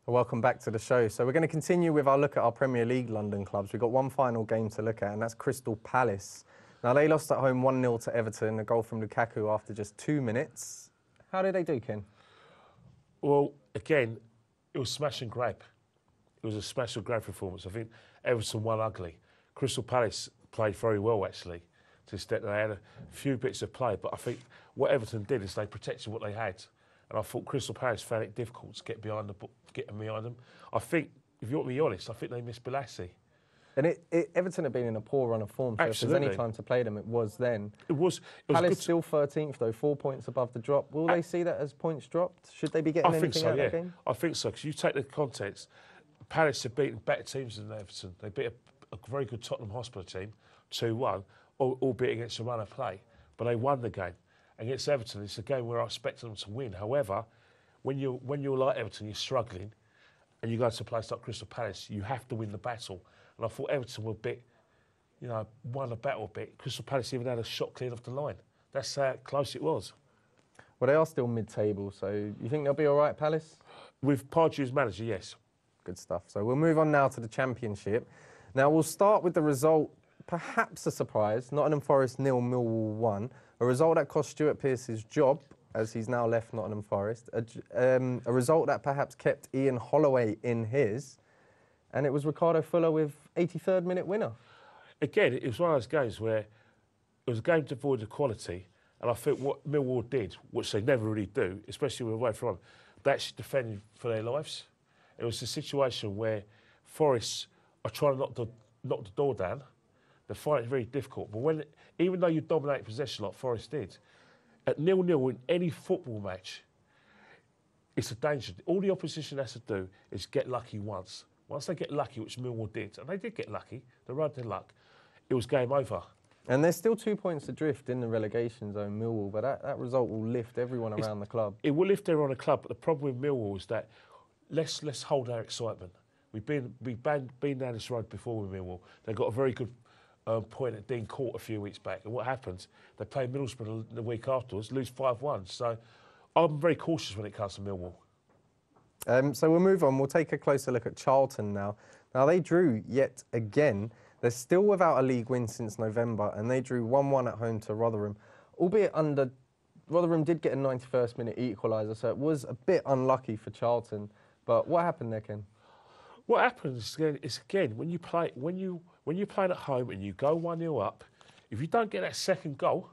Welcome back to the show. So we're going to continue with our look at our Premier League London clubs. We've got one final game to look at, and that's Crystal Palace. Now, they lost at home 1-0 to Everton, a goal from Lukaku after just 2 minutes. How did they do, Ken? Well, again, it was smash and grab. It was a smash and grab performance. I think Everton won ugly. Crystal Palace played very well, actually. Just that they had a few bits of play, but I think what Everton did is they protected what they had. And I thought Crystal Palace found it difficult to get behind them. I think, if you want to be honest, I think they missed Balassi. And Everton have been in a poor run of form, so Absolutely. if there's any time to play them, it was then. It was Palace still 13th, though, 4 points above the drop. Will they see that as points dropped? Should they be getting anything out of that game? I think so, because you take the context, Palace have beaten better teams than Everton. They beat a very good Tottenham Hotspur team, 2-1, albeit against a run of play, but they won the game. Against Everton, it's a game where I expect them to win. However, when you're like Everton, you're struggling, and you go to a place like Crystal Palace, you have to win the battle. And I thought Everton were won the battle a bit. Crystal Palace even had a shot cleared off the line. That's how close it was. Well, they are still mid-table, so you think they'll be all right, Palace? With Pardew as manager, yes. Good stuff. So we'll move on now to the Championship. Now, we'll start with the result, perhaps a surprise. Nottingham Forest 0, Millwall 1. A result that cost Stuart Pearce his job, as he's now left Nottingham Forest. A result that perhaps kept Ian Holloway in his. And it was Ricardo Fuller with 83rd minute winner. Again, it was one of those games where it was a game devoid of quality. And I think what Millwall did, which they never really do, especially away from home, they actually defended for their lives. It was a situation where Forest are trying to knock the door down. They find it very difficult. But even though you dominate possession like Forest did, at 0-0 in any football match, it's a danger. All the opposition has to do is get lucky once. Once they get lucky, which Millwall did, and they did get lucky, they rode their luck, it was game over. And there's still 2 points adrift in the relegation zone, Millwall, but that result will lift everyone around the club. It will lift everyone around the club, but the problem with Millwall is that let's hold our excitement. We've been down this road before with Millwall. They got a very good point at Dean Court a few weeks back, and what happens? They play Middlesbrough the week afterwards, lose 5-1. So I'm very cautious when it comes to Millwall. So we'll move on. We'll take a closer look at Charlton now. Now, they drew yet again. They're still without a league win since November, and they drew 1-1 at home to Rotherham, albeit Rotherham did get a 91st minute equaliser, so it was a bit unlucky for Charlton. But what happened there, Ken? What happens is again when you play at home and you go 1-0 up, if you don't get that second goal.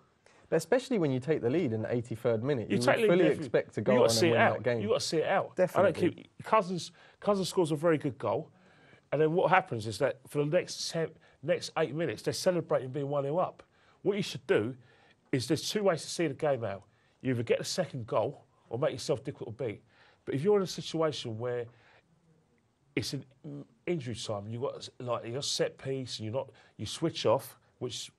But especially when you take the lead in the 83rd minute, you would fully expect to go on and win that game. You've got to see it out. Definitely. Cousins scores a very good goal, and then what happens is that for the next 8 minutes, they're celebrating being 1-0 up. What you should do is there's two ways to see the game out. You either get the second goal or make yourself difficult to beat. But if you're in a situation where it's an injury time, you've got you're set piece and you switch off, which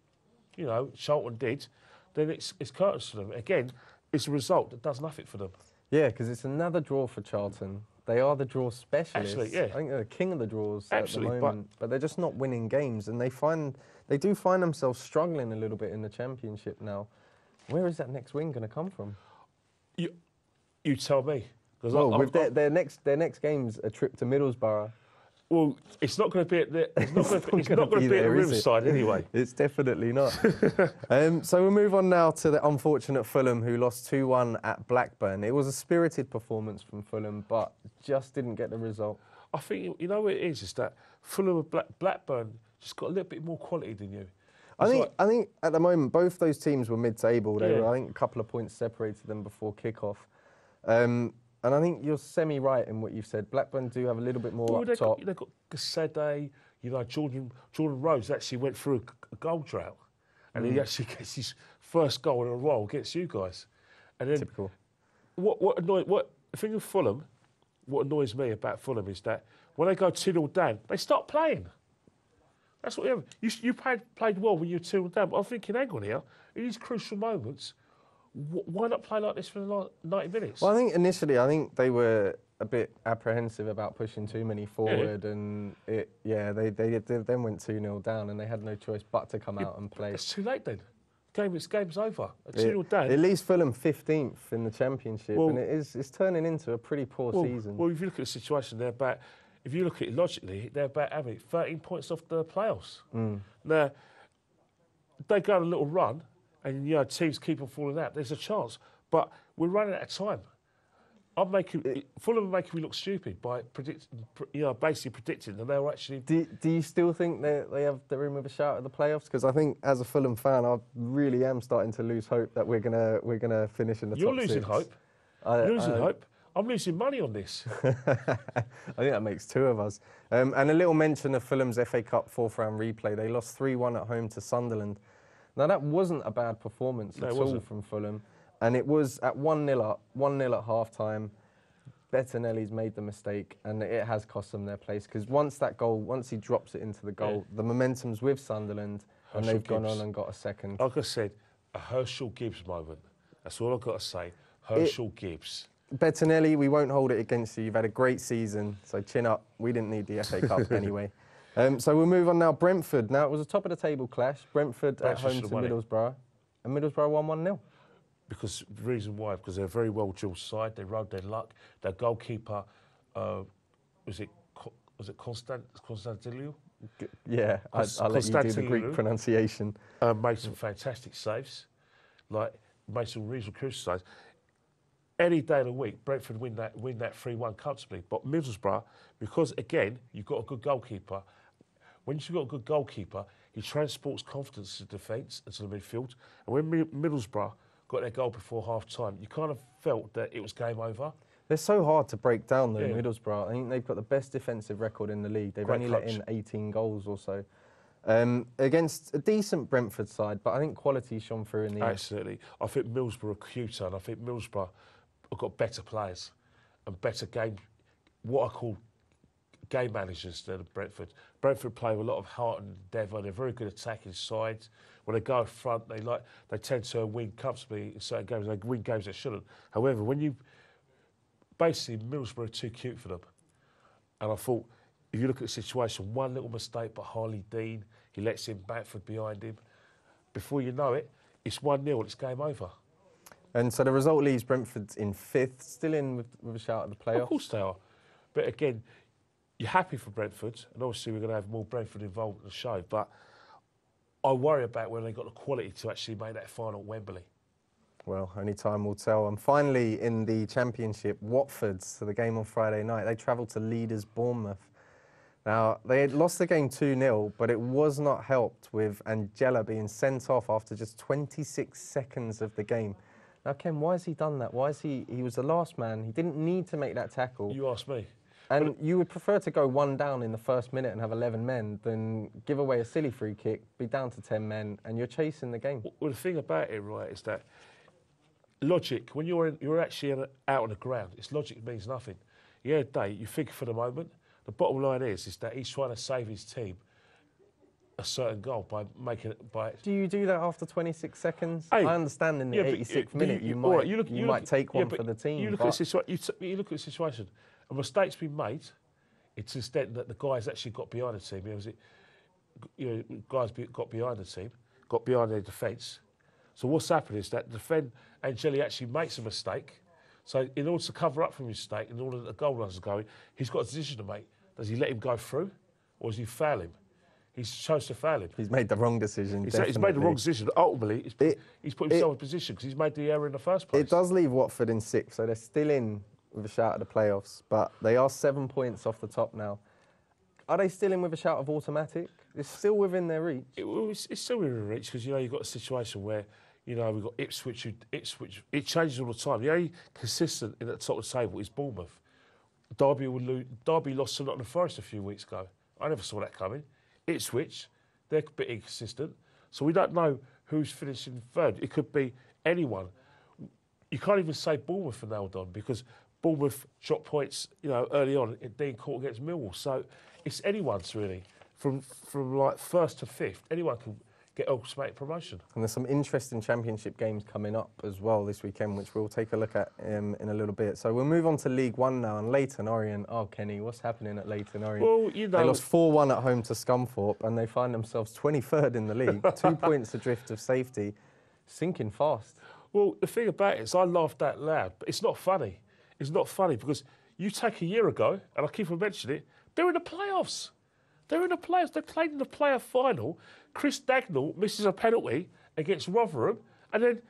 Charlton did, then it's curtains for them. Again, it's a result that does nothing for them. Yeah, because it's another draw for Charlton. They are the draw specialists. Actually, yeah. I think they're the king of the draws Absolutely, at the moment. But they're just not winning games, and they do find themselves struggling a little bit in the Championship now. Where is that next win going to come from? You tell me. Well, with their next game's a trip to Middlesbrough. Well, it's not going to be at the Riverside anyway. It's definitely not. So we'll move on now to the unfortunate Fulham, who lost 2-1 at Blackburn. It was a spirited performance from Fulham, but just didn't get the result. I think what it is that Fulham and Blackburn just got a little bit more quality than you. I think at the moment both those teams were mid-table. They were, I think, a couple of points separated them before kick-off. And I think you're semi-right in what you've said. Blackburn do have a little bit more up top. They've got Gasede, Jordan Rhodes actually went through a goal drought. And he actually gets his first goal in a row against you guys. And then typical. The thing with Fulham, what annoys me about Fulham is that when they go 2-0 down, they stop playing. That's what you played well when you were 2-0 down. But I'm thinking, hang on here, in these crucial moments, why not play like this for the 90 minutes? Well, I think initially, they were a bit apprehensive about pushing too many forward, and they then went 2-0 down, and they had no choice but to come out and play. It's too late then. game's over. 2-0 down. At least Fulham 15th in the Championship, Well, and it's turning into a pretty poor season. Well, if you look at the situation, if you look at it logically, they're about having 13 points off the playoffs. Now, they go on a little run, and teams keep on falling out. There's a chance, but we're running out of time. Fulham are making me look stupid by basically predicting that they'll actually. Do you still think they're in with a shout at the playoffs? Because I think, as a Fulham fan, I really am starting to lose hope that we're gonna finish in the top 6. You're losing hope. You're losing hope. I'm losing money on this. I think that makes 2 of us. And a little mention of Fulham's FA Cup 4th round replay. They lost 3-1 at home to Sunderland. Now, that wasn't a bad performance at all from Fulham. And it was at 1-0 up, 1-0 at half-time. Bettinelli's made the mistake, and it has cost them their place. Because once he drops it into the goal, the momentum's with Sunderland, and they've gone on and got a second. Like I said, a Herschel Gibbs moment. That's all I've got to say. Herschel Gibbs. Bettinelli, we won't hold it against you. You've had a great season, so chin up. We didn't need the FA Cup anyway. So we'll move on now. Brentford. Now, it was a top-of-the-table clash. Brentford at home to Middlesbrough. And Middlesbrough won 1-0. Because the reason why, because they're a very well-drilled side. They rode their luck. Their goalkeeper, was it Constantino? Yeah, I'll let you do the Greek pronunciation. Made some fantastic saves, made some reasonable crucial saves. Any day of the week, Brentford win that 3-1 comfortably. But Middlesbrough, because again, you've got a good goalkeeper. When you've got a good goalkeeper, he transports confidence to the defence and to the midfield. And when Middlesbrough got their goal before half-time, you kind of felt that it was game over. They're so hard to break down, though, Middlesbrough. I think they've got the best defensive record in the league. They've only let in 18 goals or so. Against a decent Brentford side, but I think quality shone through in the end. Absolutely. I think Middlesbrough are cuter, and I think Middlesbrough have got better players and better what I call game managers than Brentford. Brentford play with a lot of heart and endeavour. They're very good attacking sides. When they go up front, they tend to win comfortably in certain games. They win games they shouldn't. However, Middlesbrough are too cute for them. And I thought, if you look at the situation, one little mistake by Harley Dean, he lets in Bamford behind him. Before you know it, it's 1-0, it's game over. And so the result leaves Brentford in 5th, still in with a shout at the playoffs. Of course they are. But again, you're happy for Brentford, and obviously we're going to have more Brentford involved in the show, but I worry about when they got the quality to actually make that final at Wembley. Well, only time will tell. And finally, in the Championship, Watford, so the game on Friday night, they travelled to leaders Bournemouth. Now, they had lost the game 2-0, but it was not helped with Angela being sent off after just 26 seconds of the game. Now, Ken, why has he done that? Why is he was the last man. He didn't need to make that tackle. You asked me. And you would prefer to go 1 down in the first minute and have 11 men than give away a silly free kick, be down to 10 men, and you're chasing the game. Well, the thing about it, right, is that logic, when you're actually out on the ground, logic means nothing. Yeah, day, you think for the moment. The bottom line is that he's trying to save his team a certain goal by making it by. Do you do that after 26 seconds? Hey, I understand in the 86th minute you might take one for the team. You look at the situation. A mistake's been made. It's to the extent that the guys actually got behind the team. Guys got behind the team, got behind their defence. So what's happened is that Angeli actually makes a mistake. So in order to cover up for a mistake, in order that the goal runner's going, he's got a decision to make. Does he let him go through, or does he foul him? He's chose to foul him. He's made the wrong decision. He's made the wrong decision. Ultimately, he's put himself in a position because he's made the error in the first place. It does leave Watford in 6th, so they're still in with a shout at the playoffs, but they are 7 points off the top now. Are they still in with a shout of automatic? It's still within their reach. It's still within their reach because you've got a situation where we've got Ipswich. It changes all the time. The only consistent in the top of the table is Bournemouth. Derby lost to Nottingham Forest a few weeks ago. I never saw that coming. Ipswich, they're a bit inconsistent. So we don't know who's finishing third. It could be anyone. You can't even say Bournemouth are nailed on because Bournemouth dropped points, early on in Dean Court against Millwall. So it's anyone's really. From like 1st to 5th, anyone can get automatic promotion. And there's some interesting Championship games coming up as well this weekend, which we'll take a look at in a little bit. So we'll move on to League One now, and Leyton Orient. Oh, Kenny, what's happening at Leyton Orient? Well, they lost 4-1 at home to Scunthorpe, and they find themselves 23rd in the league, 2 points adrift of safety. sinking fast. Well, the thing about it is I laughed out loud, but it's not funny. It's not funny because you take a year ago, and I keep on mentioning it, they're in the playoffs. They're in the playoffs. They played in the playoff final. Chris Dagnall misses a penalty against Rotherham, and then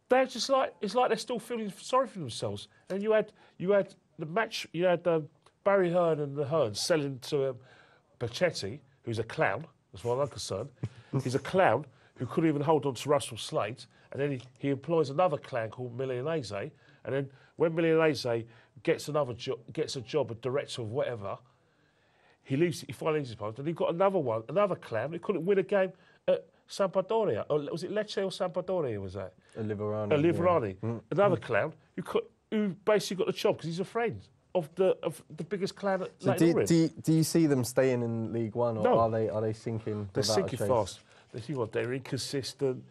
they're just like, it's like they're still feeling sorry for themselves. And you had the match, you had Barry Hearn and the Hearns selling to Pachetti, who's a clown, as far as I'm concerned. He's a clown who couldn't even hold on to Russell Slade, and then he employs another clown called Milanese, and then when Milanese gets a job, a director of whatever, he finally leaves his post, and he got another clown who couldn't win a game at Sampdoria. Or was it Lecce or Sampdoria, was that? Liverani. Yeah. Another clown who basically got the job because he's a friend of the biggest clan at Leighton do you see them staying in League One, or no. are they sinking? They're sinking fast. They're inconsistent.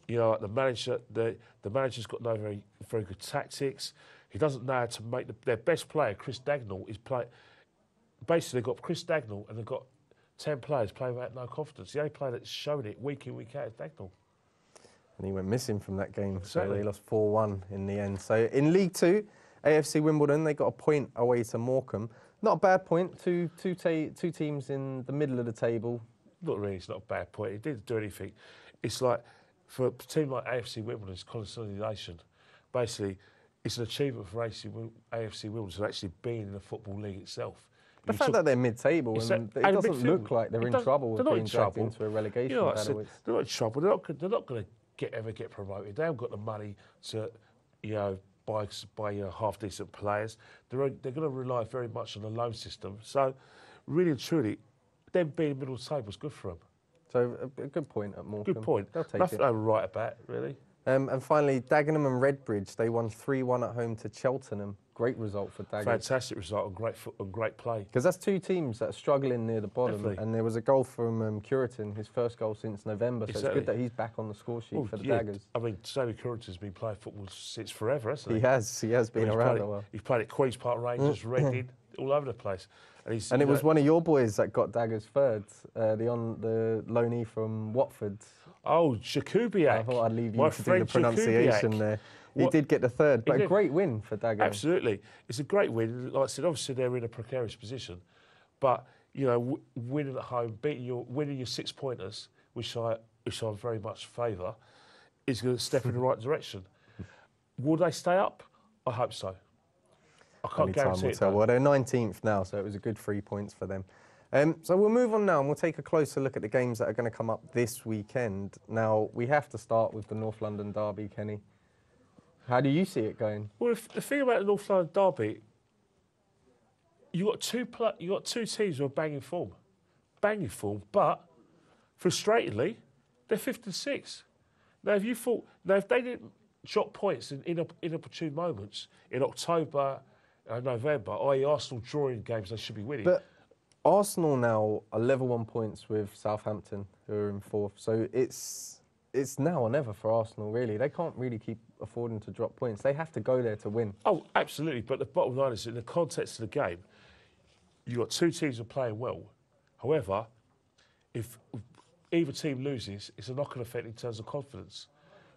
You know, the manager's got no very good tactics. He doesn't know how to make their best player, Chris Dagnall, is play. Basically, they've got Chris Dagnall and they've got 10 players playing without no confidence. The only player that's shown it week in, week out is Dagnall. And he went missing from that game, Exactly. so they lost 4-1 in the end. So in League Two, AFC Wimbledon, they got a point away to Morecambe. Not a bad point. Two teams in the middle of the table. Not really, it's not a bad point. It didn't do anything. It's like, for a team like AFC Wimbledon, it's consolidation. Basically, it's an achievement for AFC Wimbledon to actually be in the Football League itself. The fact that they're mid-table, and it doesn't look like they're in trouble with being dragged into a relegation battle. They're not in trouble. They're not going to ever get promoted. They haven't got the money to, buy half-decent players. They're going to rely very much on the loan system. So, really and truly, them being middle of the table is good for them. So, a good point at Morecambe. Good point. They'll take Nothing it. to write about, really. And finally, Dagenham and Redbridge, they won 3-1 at home to Cheltenham. Great result for Dagenham. Fantastic result and great play. Because that's two teams that are struggling near the bottom. Definitely. And there was a goal from Curitin, his first goal since November. So Exactly. it's good that he's back on the score sheet for the Daggers. I mean, Sammy Curitin's been playing football since forever, hasn't he? He has been around a while. He's played at Queen's Park Rangers, Reading, all over the place. And it was one of your boys that got Daggers third, the loanee from Watford. Oh, Jakubiak. I thought I'd leave you to do the pronunciation there. He did get the third, but a great win for Dagenham. Absolutely. It's a great win. Like I said, obviously they're in a precarious position, but, winning at home, winning your 6-pointers, which I very much favour, is going to step in the right direction. Will they stay up? I hope so. I can't guarantee it. Well, they're 19th now, so it was a good 3 points for them. So we'll move on now and we'll take a closer look at the games that are going to come up this weekend. Now, we have to start with the North London derby, Kenny. How do you see it going? Well, the thing about the North London derby, you got two teams who are banging form, but frustratingly, they're 5th and 6th. Now, if they didn't drop points in inopportune moments in October and November, i.e. Arsenal drawing games they should be winning. But Arsenal now are level on points with Southampton, who are in 4th. So it's now or never for Arsenal, really. They can't really keep affording to drop points. They have to go there to win. Oh, absolutely. But the bottom line is, in the context of the game, you've got two teams who are playing well. However, if either team loses, it's a knock-on effect in terms of confidence.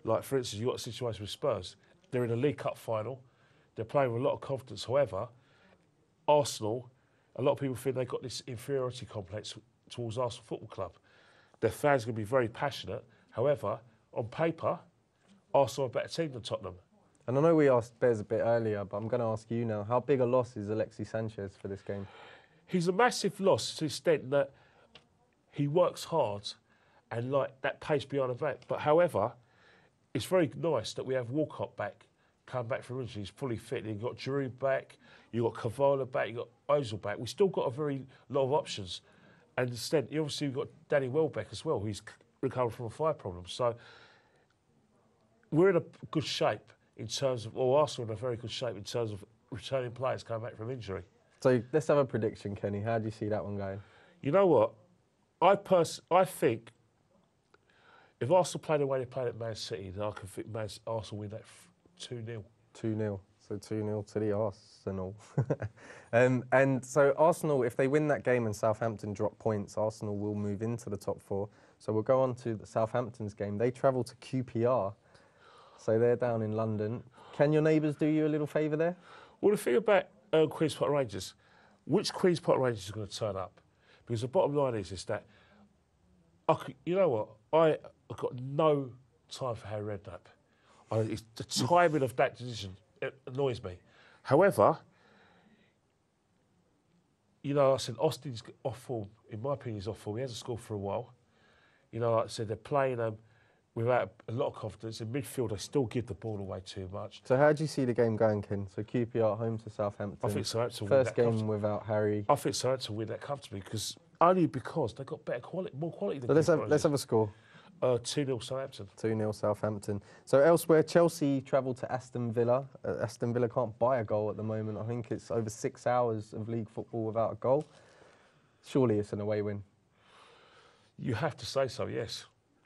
Like, for instance, you've got a situation with Spurs. They're in a League Cup final. They're playing with a lot of confidence. However, Arsenal, a lot of people think they've got this inferiority complex towards Arsenal Football Club. Their fans are going to be very passionate. However, on paper, Arsenal are a better team than Tottenham. And I know we asked Bez a bit earlier, but I'm going to ask you now. How big a loss is Alexis Sanchez for this game? He's a massive loss to the extent that he works hard and that pace behind the back. But however, it's very nice that we have Walcott back, come back from injury. He's fully fit. You've got Giroud back, you've got Cavalla back, you've got Ozil back. We've still got a very lot of options. And instead, obviously, we've got Danny Welbeck as well, who's recovered from a thigh problem. So we're in a good shape in terms of, or Arsenal in a very good shape in terms of returning players coming back from injury. So let's have a prediction, Kenny. How do you see that one going? You know what? I think if Arsenal play the way they played at Man City, then I can think Arsenal win that 2-0. 2-0. So 2-0 to the Arsenal. And so Arsenal, if they win that game and Southampton drop points, Arsenal will move into the top 4. So we'll go on to the Southampton's game. They travel to QPR So they're down in London. Can your neighbours do you a little favour there? Well, the thing about Queen's Park Rangers, which Queen's Park Rangers is going to turn up? Because the bottom line is that, you know what, I've got no time for Harry Redknapp. It's the timing of that decision, it annoys me. However, you know, like I said, Austin's off form. In my opinion, he's off form. He hasn't scored for a while. You know, like I said, they're playing without a lot of confidence. In midfield, they still give the ball away too much. So how do you see the game going, Ken? So QPR at home to Southampton. I think Southampton win that. First game without Harry. I think Southampton win that comfortably only because they've got better quality, more quality than let's have a score. 2-0 Southampton. 2-0 Southampton. So elsewhere, Chelsea travelled to Aston Villa. Aston Villa can't buy a goal at the moment. I think it's over 6 hours of league football without a goal. Surely it's an away win. You have to say so, yes.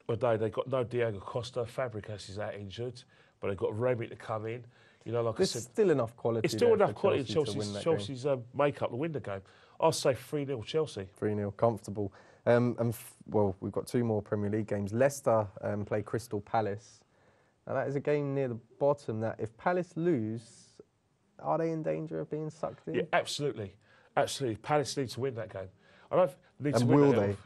Although they've got no Diego Costa, Fabregas is out injured, but they've got Remy to come in. You know, like I said, still enough quality. It's still enough quality in Chelsea's make-up to win the game. I'll say 3-0 Chelsea. 3-0, comfortable. Well, we've got 2 more Premier League games. Leicester play Crystal Palace. Now, that is a game near the bottom that if Palace lose, are they in danger of being sucked in? Yeah, absolutely. Absolutely. Palace need to win that game. I don't need to and win will that they? game.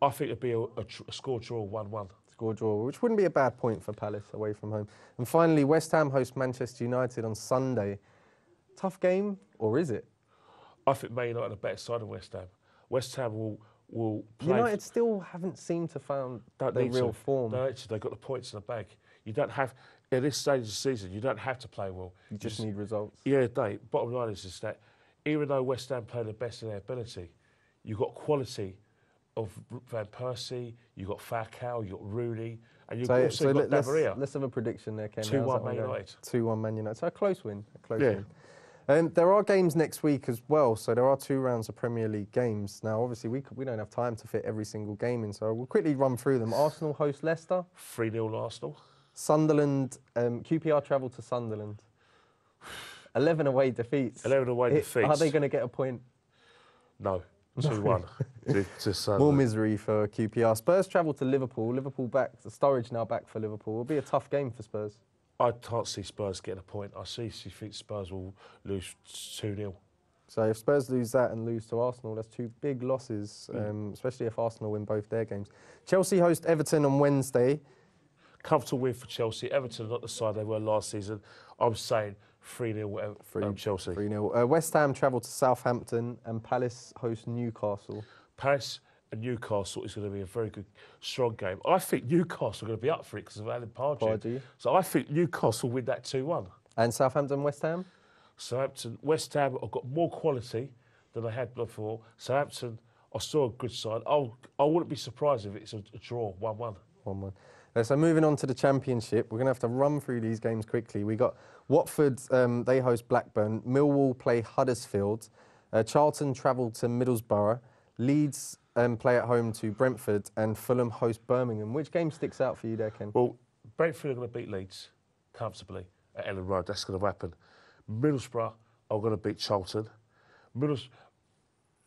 I think it'd be a score draw 1-1. Score draw, which wouldn't be a bad point for Palace away from home. And finally, West Ham host Manchester United on Sunday. Tough game, or is it? I think Man United are better side than West Ham. West Ham will play. United still haven't seemed to found their real form. No, actually, they've got the points in the bag. You don't have, at this stage of the season, you don't have to play well. You just need results. Yeah, bottom line is that even though West Ham play the best of their ability, you've got quality of Van Persie, you've got Falcao, you've got Rooney, and you've also got Daveria. Let's have a prediction there, Ken. 2-1 Man United. 2-1 Man United. So a close win. Win. There are games next week as well, so there are 2 rounds of Premier League games. Now, obviously, we don't have time to fit every single game in, so we'll quickly run through them. Arsenal host Leicester. 3-0 Arsenal. Sunderland, QPR travel to Sunderland. 11 away defeats. 11 away defeats. Are they going to get a point? No. 2-1 to Sunderland. More misery for QPR. Spurs travel to Liverpool. Liverpool back. Sturridge now back for Liverpool. It'll be a tough game for Spurs. I can't see Spurs getting a point. I think Spurs will lose 2-0. So if Spurs lose that and lose to Arsenal, that's 2 big losses, especially if Arsenal win both their games. Chelsea host Everton on Wednesday. Comfortable win for Chelsea. Everton not the side they were last season. I'm saying 3-0 Chelsea. 3-0. West Ham travel to Southampton and Palace host Newcastle. Palace and Newcastle is going to be a very good, strong game. I think Newcastle are going to be up for it because of Alan Pardew. So I think Newcastle win that 2-1. And Southampton, West Ham? Southampton, West Ham have got more quality than they had before. Southampton are still a good side. I wouldn't be surprised if it's a draw, 1-1. 1-1. So moving on to the Championship, we're going to have to run through these games quickly. We got Watford, they host Blackburn. Millwall play Huddersfield. Charlton travel to Middlesbrough. Leeds play at home to Brentford, and Fulham host Birmingham. Which game sticks out for you there, Ken? Well, Brentford are going to beat Leeds comfortably at Ellen Road. That's going to happen. Middlesbrough are going to beat Charlton.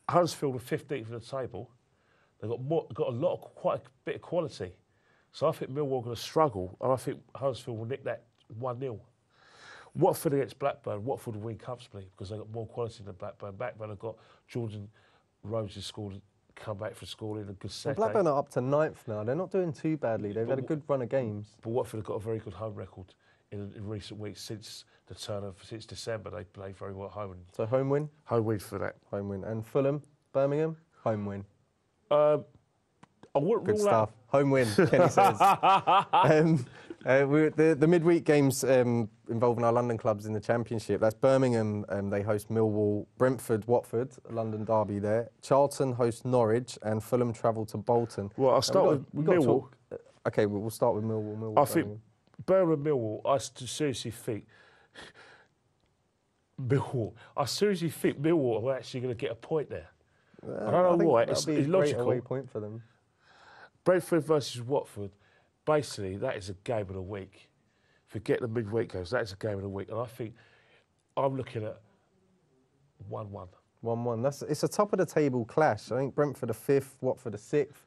Huddersfield are 15th in the table. They've got quite a bit of quality. So I think Millwall are going to struggle, and I think Huddersfield will nick that 1-0. Watford against Blackburn, Watford will win comfortably because they've got more quality than Blackburn. Blackburn have got Jordan Rhodes has come back from school in a good set. Well, Blackburn are up to 9th now. They're not doing too badly. They've had a good run of games. But Watford have got a very good home record in recent weeks since December. They play very well at home. So home win? Home win for that. Home win. And Fulham, Birmingham, home win. I wouldn't Good rule stuff. Home win, Kenny says. The midweek games involving our London clubs in the Championship. That's Birmingham, they host Millwall. Brentford, Watford, London derby there. Charlton host Norwich, and Fulham travel to Bolton. Well, I'll start with Millwall. Okay, we'll start with Millwall. I think Birmingham, Millwall, I seriously think Millwall are actually going to get a point there. I don't know why. It's illogical. Away point for them. Brentford versus Watford, basically, that is a game of the week. Forget the midweek games, that is a game of the week. And I think I'm looking at 1-1. 1-1. It's a top of the table clash. I think Brentford are 5th, Watford are 6th.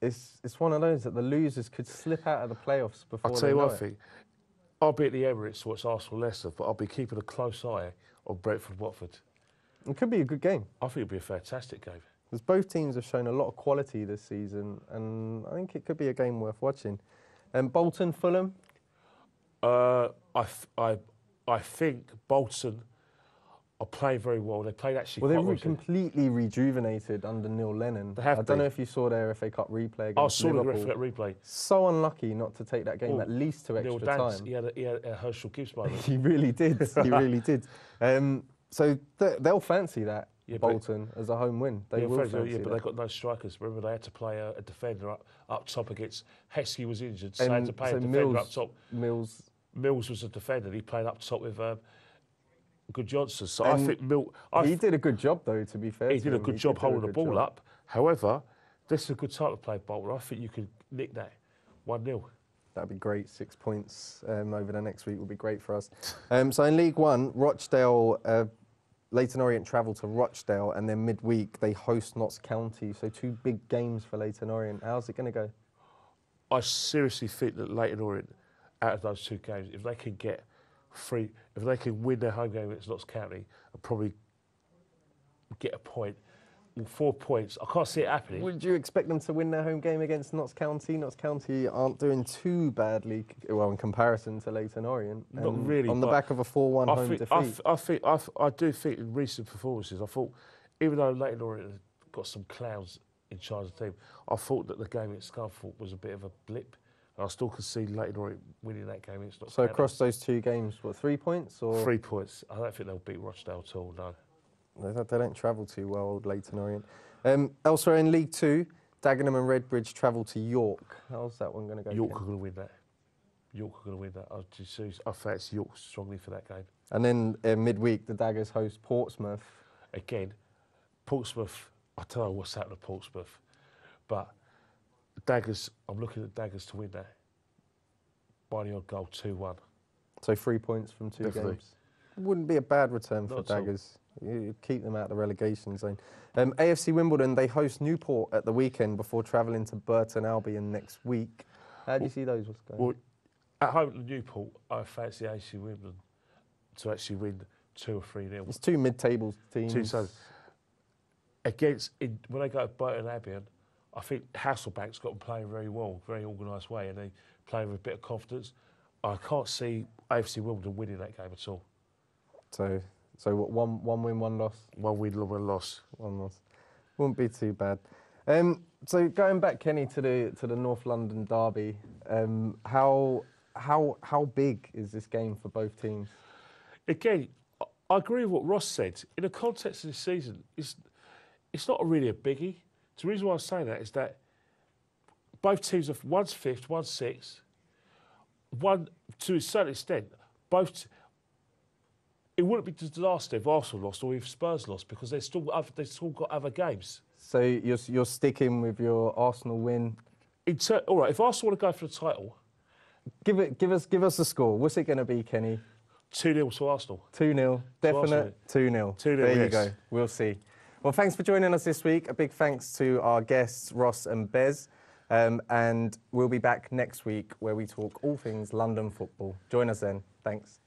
it's one of those that the losers could slip out of the playoffs before I'll tell they you know one it. thing. I'll be at the Emirates to watch Arsenal-Leicester, but I'll be keeping a close eye on Brentford-Watford. It could be a good game. I think it'll be a fantastic game. Because both teams have shown a lot of quality this season, and I think it could be a game worth watching. Bolton, Fulham. I think Bolton are playing very well. They played actually Well, quite they were well. completely rejuvenated under Neil Lennon. They have I don't know been. if you saw their FA Cup replay against I saw the Liverpool. replay. So unlucky not to take that game Oh, at least to Neil extra Dance, time. he had a Herschel Gibbs moment. He really did. He really did. So they'll fancy that, Yeah, but- Bolton, as a home win. They will fancy but that. they've got no strikers. Remember, they had to play a defender up top against Heskey was injured, so they had to play a defender up top. Mills was a defender. He played up top with Good Johnson. So I think he did a good job, though, to be fair. he did a good job holding the ball job. up. However, this is a good time to play Bolton. I think you could nick that 1-0. That'd be great. 6 points over the next week would be great for us. So in League One, Rochdale, Leyton Orient travel to Rochdale, and then midweek they host Notts County. So 2 big games for Leyton Orient. How's it going to go? I seriously think that Leyton Orient, out of those 2 games, if they can get if they can win their home game against Notts County and probably get a point, 4 points, I can't see it happening. Would you expect them to win their home game against Notts County? Notts County aren't doing too badly, well, in comparison to Leyton Orient. Not really. On the back of a 4-1 home defeat. I do think in recent performances, I thought, even though Leyton Orient had got some clowns in charge of the team, I thought that the game at Scunthorpe was a bit of a blip. I still can see Leyton Orient winning that game against Notts So County. across those 2 games, what, 3 points? Or 3 points. I don't think they'll beat Rochdale at all, no. They don't travel too well, old Leyton Orient. Elsewhere in League 2, Dagenham and Redbridge travel to York. How's that one going to go? York Ken? are going to win that. York are going to win that. I fancy York strongly for that game. And then midweek, the Daggers host Portsmouth. Again, Portsmouth, I don't know what's happened to Portsmouth, but Daggers, I'm looking at Daggers to win that by the odd goal, 2-1. So 3 points from 2 Definitely. games. Wouldn't be a bad return for Not at all. Daggers. You keep them out of the relegation zone. AFC Wimbledon, they host Newport at the weekend before travelling to Burton Albion next week. How do you see those? What's going on? Well, at home to Newport, I fancy AC Wimbledon to actually win 2 or 3-0. It's 2 mid-table teams. When they go to Burton Albion, I think Hasselbank's got them playing very well, very organised way, and they play with a bit of confidence. I can't see AFC Wimbledon winning that game at all. So what, one win, 1 loss? 1 win, 1 loss. 1 loss. Wouldn't be too bad. So going back, Kenny, to the North London derby, how big is this game for both teams? Again, I agree with what Ross said. In the context of this season, it's not really a biggie. The reason why I'm saying that is that both teams are one's 5th, one's 6th. One, to a certain extent, both. It wouldn't be disaster if Arsenal lost or if Spurs lost because they've still got other games. So you're sticking with your Arsenal win. All right, if Arsenal want to go for the title, Give us a score. What's it going to be, Kenny? 2-0 to Arsenal. 2-0. Definite 2-0. 2-0, There you yes. go. We'll see. Well, thanks for joining us this week. A big thanks to our guests, Ross and Bez. And we'll be back next week where we talk all things London football. Join us then. Thanks.